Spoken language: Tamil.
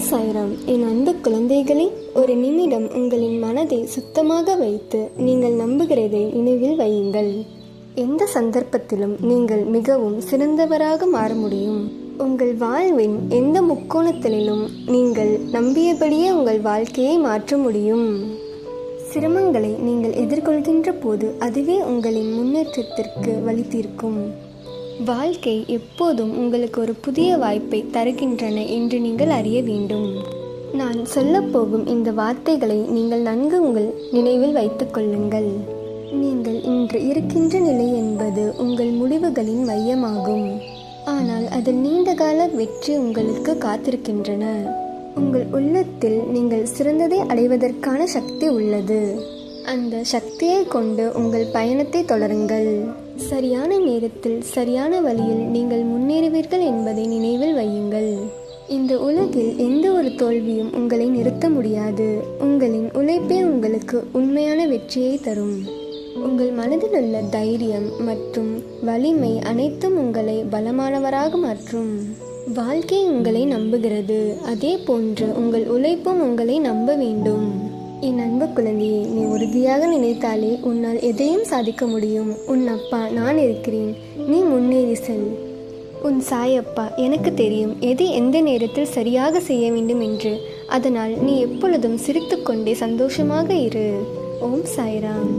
சாய்ராம். என் அன்பு குழந்தைகளே, ஒரு நிமிடம் உங்களின் மனதை சுத்தமாக வைத்து நீங்கள் நம்புகிறதை நினைவில் வையுங்கள். எந்த சந்தர்ப்பத்திலும் நீங்கள் மிகவும் சிறந்தவராக மாற முடியும். உங்கள் வாழ்வின் எந்த முக்கோணத்திலும் நீங்கள் நம்பியபடியே உங்கள் வாழ்க்கையை மாற்ற முடியும். சிரமங்களை நீங்கள் எதிர்கொள்கின்ற போது அதுவே உங்களின் முன்னேற்றத்திற்கு வழிதீர்க்கும். வாழ்க்கை எப்போதும் உங்களுக்கு ஒரு புதிய வாய்ப்பை தருகின்றன என்று நீங்கள் அறிய வேண்டும். நான் சொல்லப்போகும் இந்த வார்த்தைகளை நீங்கள் நன்கு உங்கள் நினைவில் வைத்துக் கொள்ளுங்கள். நீங்கள் இன்று இருக்கின்ற நிலை என்பது உங்கள் முடிவுகளின் மையமாகும். ஆனால் அதில் நீண்டகால வெற்றி உங்களுக்கு காத்திருக்கின்றன. உங்கள் உள்ளத்தில் நீங்கள் சிறந்ததை அடைவதற்கான சக்தி உள்ளது. அந்த சக்தியை கொண்டு உங்கள் பயணத்தை தொடருங்கள். சரியான நேரத்தில் சரியான வழியில் நீங்கள் முன்னேறுவீர்கள் என்பதை நினைவில் வையுங்கள். இந்த உலகில் எந்த ஒரு தோல்வியும் உங்களை நிறுத்த முடியாது. உங்களின் உழைப்பே உங்களுக்கு உண்மையான வெற்றியை தரும். உங்கள் மனதில் உள்ள தைரியம் மற்றும் வலிமை அனைத்தும் உங்களை பலமானவராக மாற்றும். வாழ்க்கை உங்களை நம்புகிறது. அதே போன்று உங்கள் உழைப்பும் உங்களை நம்ப வேண்டும். என் அன்பு குழந்தையே, நீ உறுதியாக நினைத்தாலே உன்னால் எதையும் சாதிக்க முடியும். உன் அப்பா நான் இருக்கிறேன். நீ முன்னேறி செல். உன் சாயப்பா எனக்கு தெரியும் எதை எந்த நேரத்தில் சரியாக செய்ய வேண்டும் என்று. அதனால் நீ எப்பொழுதும் சிரித்துக்கொண்டே சந்தோஷமாக இரு. ஓம் சாய்ராம்.